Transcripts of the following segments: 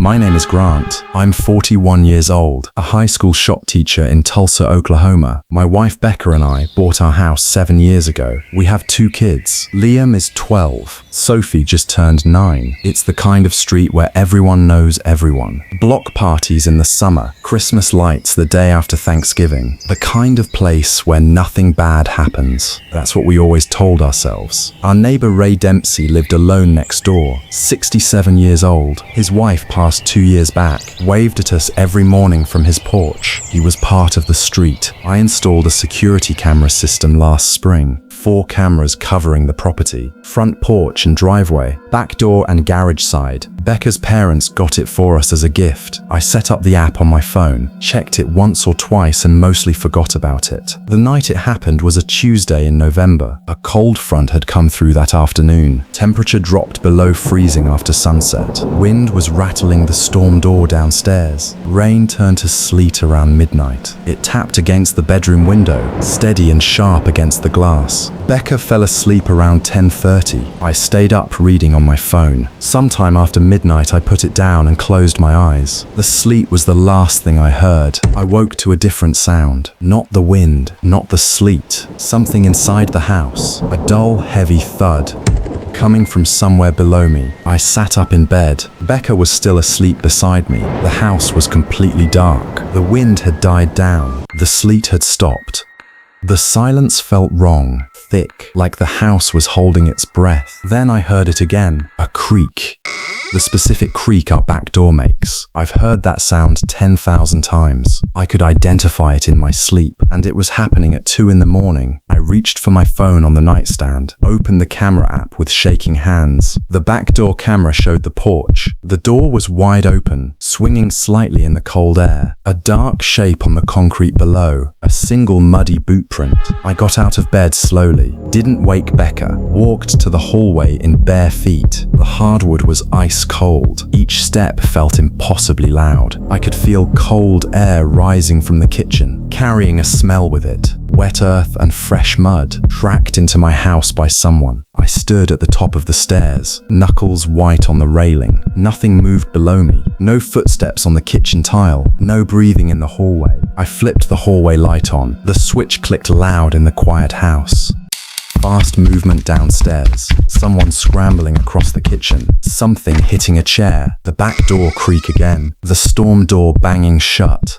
My name is Grant. I'm 41 years old, a high school shop teacher in Tulsa, Oklahoma. My wife Becca and I bought our house 7 years ago. We have 2 kids. Liam is 12. Sophie just turned 9. It's the kind of street where everyone knows everyone. Block parties in the summer, Christmas lights the day after Thanksgiving. The kind of place where nothing bad happens. That's what we always told ourselves. Our neighbor Ray Dempsey lived alone next door, 67 years old. His wife passed 2 years back, waved at us every morning from his porch. He was part of the street. I installed a security camera system last spring. 4 cameras covering the property, front porch and driveway, back door and garage side. Becca's parents got it for us as a gift. I set up the app on my phone, checked it once or twice and mostly forgot about it. The night it happened was a Tuesday in November. A cold front had come through that afternoon. Temperature dropped below freezing after sunset. Wind was rattling the storm door downstairs. Rain turned to sleet around midnight. It tapped against the bedroom window, steady and sharp against the glass. Becca fell asleep around 10:30. I stayed up reading on my phone. Sometime after midnight, I put it down and closed my eyes. The sleet was the last thing I heard. I woke to a different sound. Not the wind, not the sleet. Something inside the house. A dull, heavy thud. Coming from somewhere below me. I sat up in bed. Becca was still asleep beside me. The house was completely dark. The wind had died down. The sleet had stopped. The silence felt wrong, thick, like the house was holding its breath. Then I heard it again, a creak. The specific creak our back door makes. I've heard that sound 10,000 times. I could identify it in my sleep, and it was happening at 2 in the morning. I reached for my phone on the nightstand, opened the camera app with shaking hands. The back door camera showed the porch. The door was wide open, swinging slightly in the cold air. A dark shape on the concrete below, a single muddy boot print. I got out of bed slowly, didn't wake Becca, walked to the hallway in bare feet. The hardwood was ice cold. Each step felt impossibly loud. I could feel cold air rising from the kitchen, carrying a smell with it. Wet earth and fresh mud, tracked into my house by someone. I stood at the top of the stairs, knuckles white on the railing. Nothing moved below me. No footsteps on the kitchen tile. No breathing in the hallway. I flipped the hallway light on. The switch clicked loud in the quiet house. Fast movement downstairs. Someone scrambling across the kitchen. Something hitting a chair. The back door creak again. The storm door banging shut.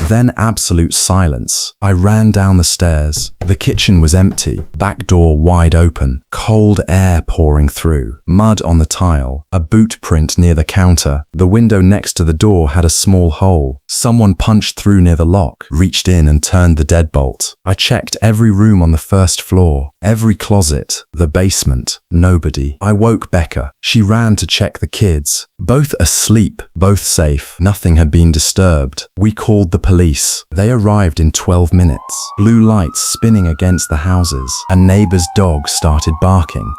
Then absolute silence. I ran down the stairs. The kitchen was empty, back door wide open, cold air pouring through, mud on the tile, a boot print near the counter. The window next to the door had a small hole. Someone punched through near the lock, reached in and turned the deadbolt. I checked every room on the first floor, every closet, the basement. Nobody. I woke Becca. She ran to check the kids. Both asleep, both safe. Nothing had been disturbed. We called the police. They arrived in 12 minutes. Blue lights spinning against the houses. A neighbor's dog started barking.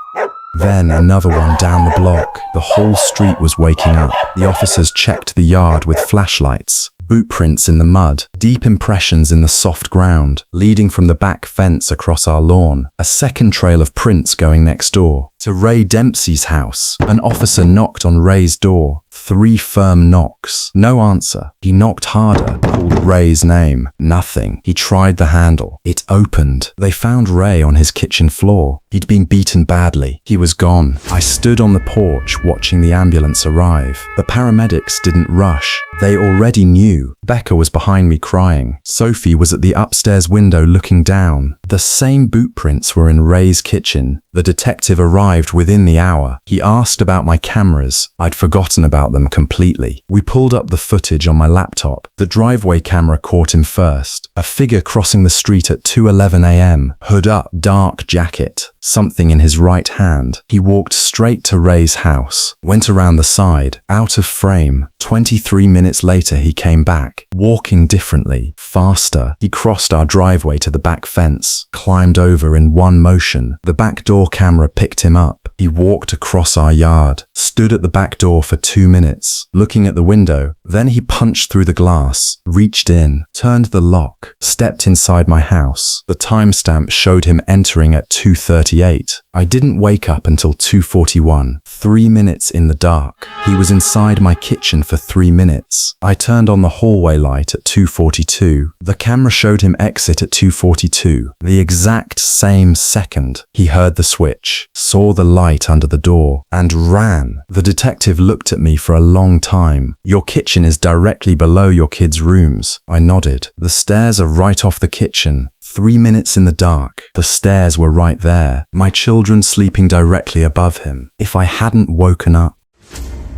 Then another one down the block. The whole street was waking up. The officers checked the yard with flashlights. Boot prints in the mud, deep impressions in the soft ground, leading from the back fence across our lawn. A second trail of prints going next door, to Ray Dempsey's house. An officer knocked on Ray's door. 3 firm knocks. No answer. He knocked harder, called Ray's name. Nothing. He tried the handle. It opened. They found Ray on his kitchen floor. He'd been beaten badly. He was gone. I stood on the porch watching the ambulance arrive. The paramedics didn't rush. They already knew. Becca was behind me crying. Sophie was at the upstairs window looking down. The same boot prints were in Ray's kitchen. The detective arrived within the hour. He asked about my cameras. I'd forgotten about them completely. We pulled up the footage on my laptop. The driveway camera caught him first. A figure crossing the street at 2:11 a.m. Hood up, dark jacket, something in his right hand. He walked straight to Ray's house, went around the side, out of frame. 23 minutes later he came back, walking differently, faster. He crossed our driveway to the back fence, climbed over in one motion. The back door camera picked him up. He walked across our yard, stood at the back door for 2 minutes, looking at the window. Then he punched through the glass, reached in, turned the lock, stepped inside my house. The timestamp showed him entering at 2:38. I didn't wake up until 2:41. 3 minutes in the dark. He was inside my kitchen for 3 minutes. I turned on the hallway light at 2:42. The camera showed him exit at 2:42. The exact same second. He heard the switch, saw the light under the door, and ran. The detective looked at me for a long time. Your kitchen is directly below your kids' rooms. I nodded. The stairs are right off the kitchen. 3 minutes in the dark. The stairs were right there. My children sleeping directly above him. If I hadn't woken up.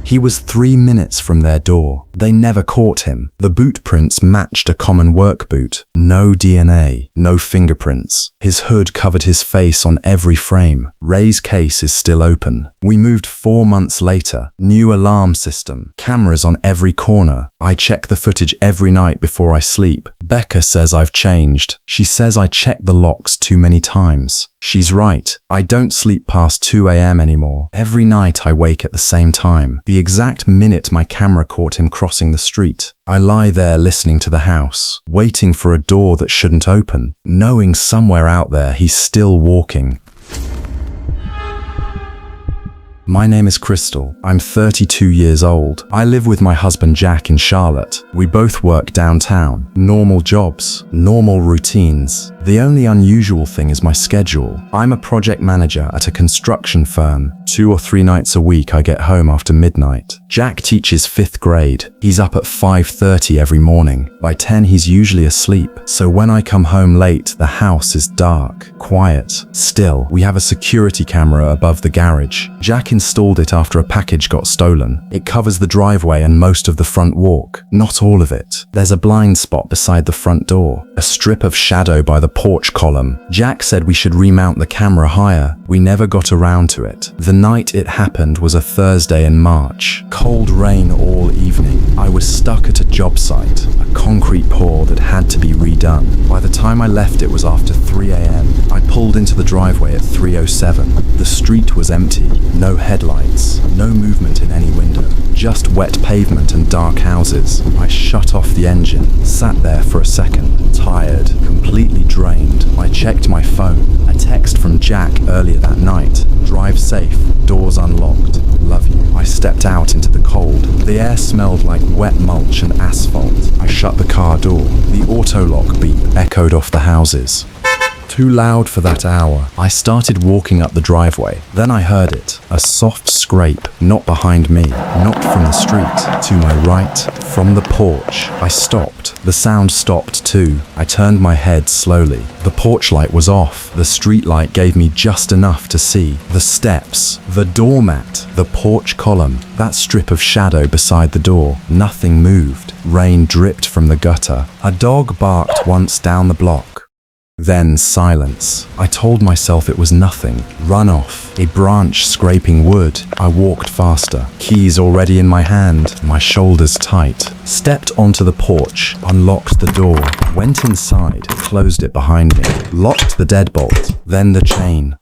He was 3 minutes from their door. They never caught him. The boot prints matched a common work boot. No DNA, no fingerprints. His hood covered his face on every frame. Ray's case is still open. We moved 4 months later. New alarm system. Cameras on every corner. I check the footage every night before I sleep. Becca says I've changed. She says I check the locks too many times. She's right. I don't sleep past 2 a.m. anymore. Every night I wake at the same time. The exact minute my camera caught him crossing the street. I lie there listening to the house, waiting for a door that shouldn't open, knowing somewhere out there he's still walking. My name is Crystal. I'm 32 years old. I live with my husband Jack in Charlotte. We both work downtown. Normal jobs, normal routines. The only unusual thing is my schedule. I'm a project manager at a construction firm. 2 or 3 nights a week I get home after midnight. Jack teaches 5th grade. He's up at 5:30 every morning. By 10 he's usually asleep. So when I come home late, the house is dark, quiet. Still, we have a security camera above the garage. Jack installed it after a package got stolen. It covers the driveway and most of the front walk. Not all of it. There's a blind spot beside the front door, a strip of shadow by the porch column. Jack said we should remount the camera higher. We never got around to it. The night it happened was a Thursday in March. Cold rain all evening. I was stuck at a job site, a concrete pour that had to be redone. By the time I left it was after 3 a.m. I pulled into the driveway at 3:07. The street was empty. No headlights, no movement in any window, just wet pavement and dark houses. I shut off the engine, sat there for a second, tired, completely drained. I checked my phone, a text from Jack earlier that night. Drive safe, doors unlocked, love you. I stepped out into the cold. The air smelled like wet mulch and asphalt. I shut the car door. The auto lock beep echoed off the houses. Too loud for that hour. I started walking up the driveway. Then I heard it. A soft scrape, not behind me, not from the street. To my right, from the porch. I stopped. The sound stopped too. I turned my head slowly. The porch light was off. The street light gave me just enough to see. The steps, the doormat, the porch column, that strip of shadow beside the door. Nothing moved. Rain dripped from the gutter. A dog barked once down the block. Then silence. I told myself it was nothing. Runoff, a branch scraping wood. I walked faster, keys already in my hand, my shoulders tight. Stepped onto the porch, unlocked the door, went inside, closed it behind me, locked the deadbolt, then the chain.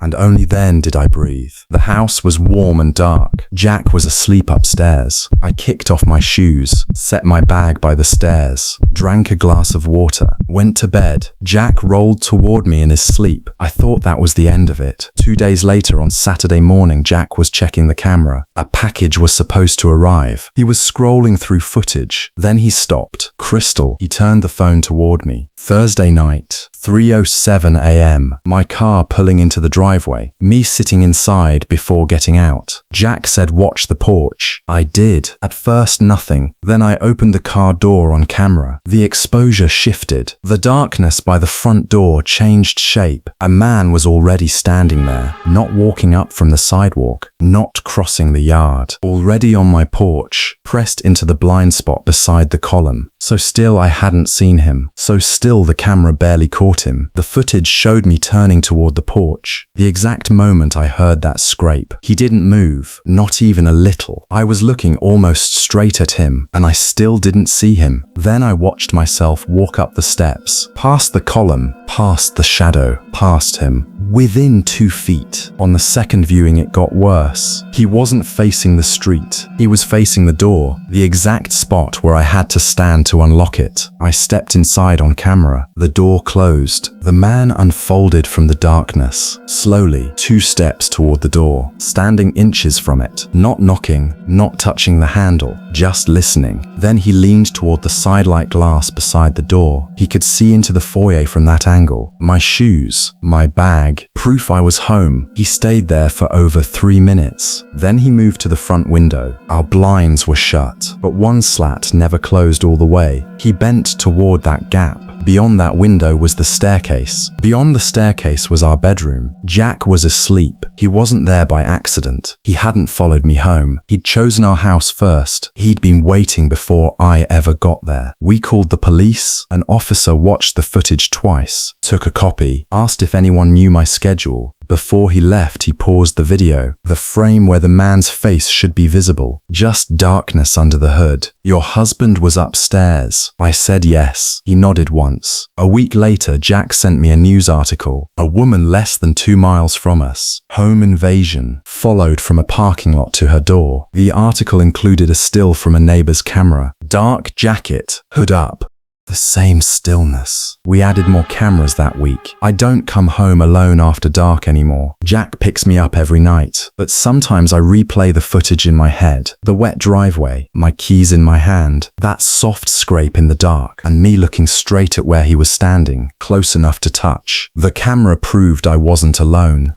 And only then did I breathe. The house was warm and dark. Jack was asleep upstairs. I kicked off my shoes, set my bag by the stairs, drank a glass of water, went to bed. Jack rolled toward me in his sleep. I thought that was the end of it. 2 days later, on Saturday morning, Jack was checking the camera. A package was supposed to arrive. He was scrolling through footage. Then he stopped. Crystal, he turned the phone toward me. Thursday night, 3:07 a.m. My car pulling into the driveway, me sitting inside before getting out. Jack said watch the porch. I did. At first nothing. Then I opened the car door on camera. The exposure shifted. The darkness by the front door changed shape. A man was already standing there, not walking up from the sidewalk, not crossing the yard. Already on my porch, pressed into the blind spot beside the column. So still I hadn't seen him. So still the camera barely caught him. The footage showed me turning toward the porch. The exact moment I heard that scrape. He didn't move, not even a little. I was looking almost straight at him, and I still didn't see him. Then I watched myself walk up the steps, past the column, past the shadow, past him. Within 2 feet. On the second viewing, it got worse. He wasn't facing the street. He was facing the door, the exact spot where I had to stand to unlock it. I stepped inside on camera. The door closed. The man unfolded from the darkness, slowly, 2 steps toward the door, standing inches from it, not knocking, not touching the handle, just listening. Then he leaned toward the sidelight glass beside the door. He could see into the foyer from that angle. My shoes, my bag, proof I was home. He stayed there for over 3 minutes. Then he moved to the front window. Our blinds were shut, but one slat never closed all the way. He bent toward that gap. Beyond that window was the staircase. Beyond the staircase was our bedroom. Jack was asleep. He wasn't there by accident. He hadn't followed me home. He'd chosen our house first. He'd been waiting before I ever got there. We called the police. An officer watched the footage twice, took a copy, asked if anyone knew my schedule. Before he left, he paused the video, the frame where the man's face should be visible, just darkness under the hood. "Your husband was upstairs." I said yes. He nodded once. A week later, Jack sent me a news article. A woman less than 2 miles from us. Home invasion. Followed from a parking lot to her door. The article included a still from a neighbor's camera. Dark jacket, hood up. The same stillness. We added more cameras that week. I don't come home alone after dark anymore. Jack picks me up every night, but sometimes I replay the footage in my head. The wet driveway, my keys in my hand, that soft scrape in the dark, and me looking straight at where he was standing, close enough to touch. The camera proved I wasn't alone.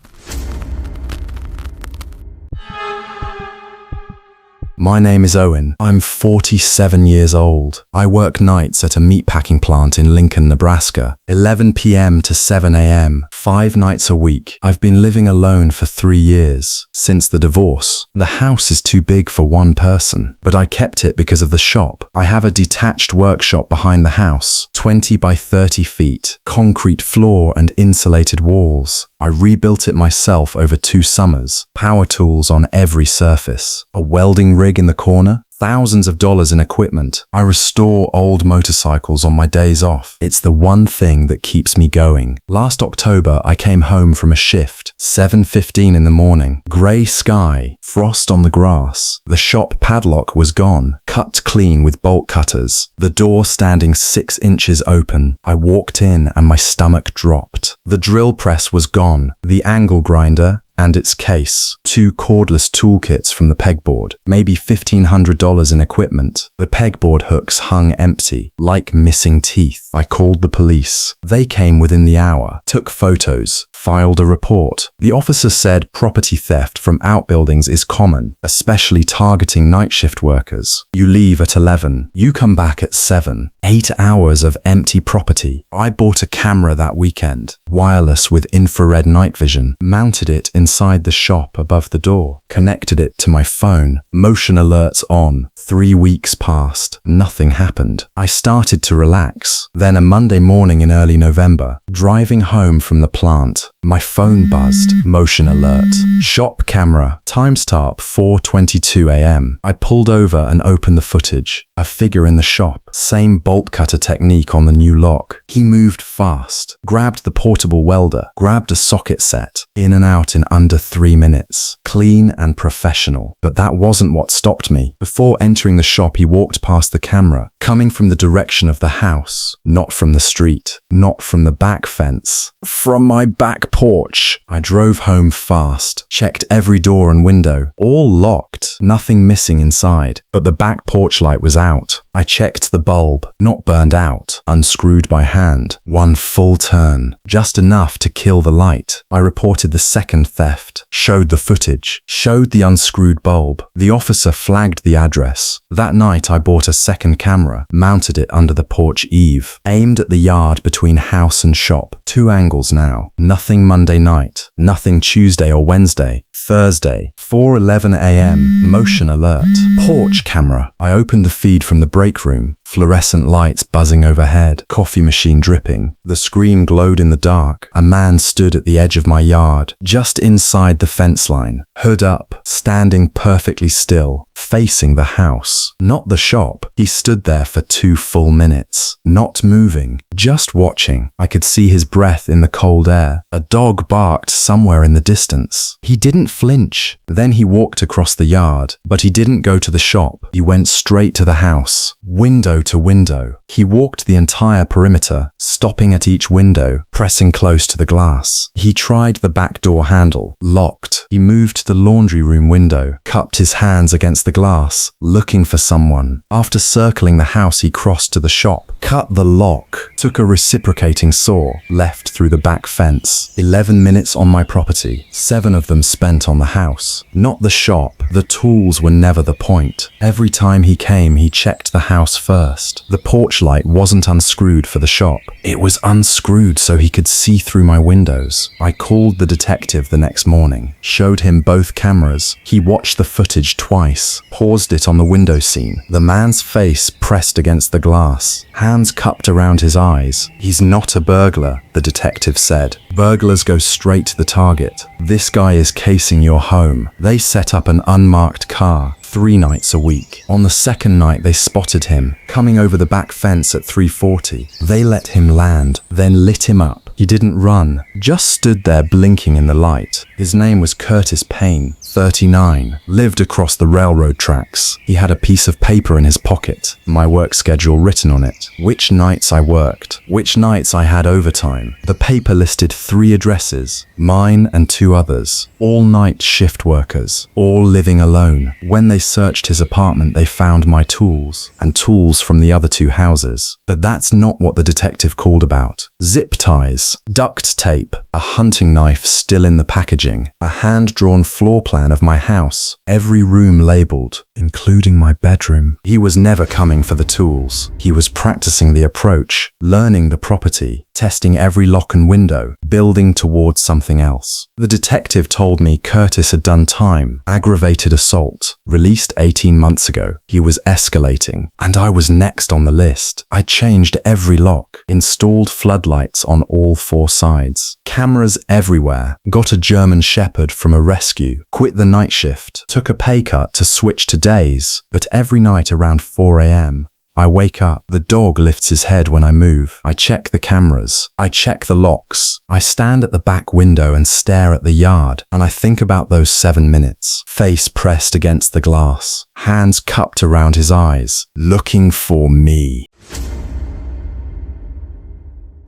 My name is Owen. I'm 47 years old. I work nights at a meatpacking plant in Lincoln, Nebraska, 11 p.m. to 7 a.m., 5 nights a week. I've been living alone for 3 years, since the divorce. The house is too big for one person, but I kept it because of the shop. I have a detached workshop behind the house, 20 by 30 feet, concrete floor and insulated walls. I rebuilt it myself over 2 summers, power tools on every surface, a welding rig in the corner, thousands of dollars in equipment. I restore old motorcycles on my days off. It's the one thing that keeps me going. Last October, I came home from a shift, 7:15 in the morning, gray sky, frost on the grass. The shop padlock was gone, cut clean with bolt cutters. The door standing 6 inches open. I walked in and my stomach dropped. The drill press was gone, the angle grinder, and its case, 2 cordless toolkits from the pegboard, maybe $1,500 in equipment. The pegboard hooks hung empty, like missing teeth. I called the police. They came within the hour, took photos, filed a report. The officer said property theft from outbuildings is common, especially targeting night shift workers. You leave at 11, you come back at 7. 8 hours of empty property. I bought a camera that weekend, wireless with infrared night vision, mounted it inside the shop above the door, connected it to my phone, motion alerts on. 3 weeks passed, nothing happened. I started to relax. Then a Monday morning in early November, driving home from the plant, my phone buzzed, motion alert, shop camera, timestamp 4:22 a.m. I pulled over and opened the footage. A figure in the shop, same bolt cutter technique on the new lock. He moved fast, grabbed the portable welder, grabbed a socket set, in and out in under 3 minutes. Clean and professional. But that wasn't what stopped me. Before entering the shop, he walked past the camera, coming from the direction of the house, not from the street, not from the back fence, from my back porch. I drove home fast, checked every door and window, all locked, nothing missing inside, but the back porch light was out. I checked the bulb, not burned out, unscrewed by hand. 1 full turn, just enough to kill the light. I reported the second theft, showed the footage, showed the unscrewed bulb. The officer flagged the address. That night I bought a second camera, mounted it under the porch eave, aimed at the yard between house and shop. 2 angles now. Nothing Monday night, nothing Tuesday or Wednesday. Thursday, 4:11 a.m., motion alert. Porch camera. I opened the feed from the break room, fluorescent lights buzzing overhead, coffee machine dripping. The screen glowed in the dark. A man stood at the edge of my yard, just inside the fence line, hood up, standing perfectly still, facing the house, not the shop. He stood there for 2 full minutes, not moving, just watching. I could see his breath in the cold air. A dog barked somewhere in the distance. He didn't flinch. Then he walked across the yard, but he didn't go to the shop. He went straight to the house, window to window. He walked the entire perimeter, stopping at each window, pressing close to the glass. He tried the back door handle, locked. He moved to the laundry room window, cupped his hands against the glass, looking for someone. After circling the house, he crossed to the shop, cut the lock, took a reciprocating saw, left through the back fence. 11 minutes on my property, 7 of them spent on the house, not the shop. The tools were never the point. Every time he came, he checked the house first. The porch light wasn't unscrewed for the shop. It was unscrewed so he could see through my windows. I called the detective the next morning, showed him both cameras. He watched the footage twice, paused it on the window scene. The man's face pressed against the glass, hands cupped around his eyes. He's not a burglar, the detective said. Burglars go straight to the target. This guy is casing your home. They set up an unmarked car 3 nights a week. On the second night, they spotted him coming over the back fence at 3:40. They let him land, then lit him up. He didn't run, just stood there blinking in the light. His name was Curtis Payne, 39, lived across the railroad tracks. He had a piece of paper in his pocket, my work schedule written on it, which nights I worked, which nights I had overtime. The paper listed 3 addresses, mine and 2 others, all night shift workers, all living alone. When they searched his apartment, they found my tools, and tools from the other 2 houses. But that's not what the detective called about. Zip ties, duct tape, a hunting knife still in the packaging, a hand-drawn floor plan of my house, every room labeled, including my bedroom. He was never coming for the tools. He was practicing the approach, learning the property, testing every lock and window, building towards something else. The detective told me Curtis had done time, aggravated assault, released 18 months ago. He was escalating, and I was next on the list. I changed every lock, installed floodlights on all 4 sides, cameras everywhere, got a German Shepherd from a rescue, quit the night shift, took a pay cut to switch to days, but every night around 4 a.m., I wake up, the dog lifts his head when I move. I check the cameras. I check the locks. I stand at the back window and stare at the yard, and I think about those 7 minutes. Face pressed against the glass, hands cupped around his eyes, looking for me.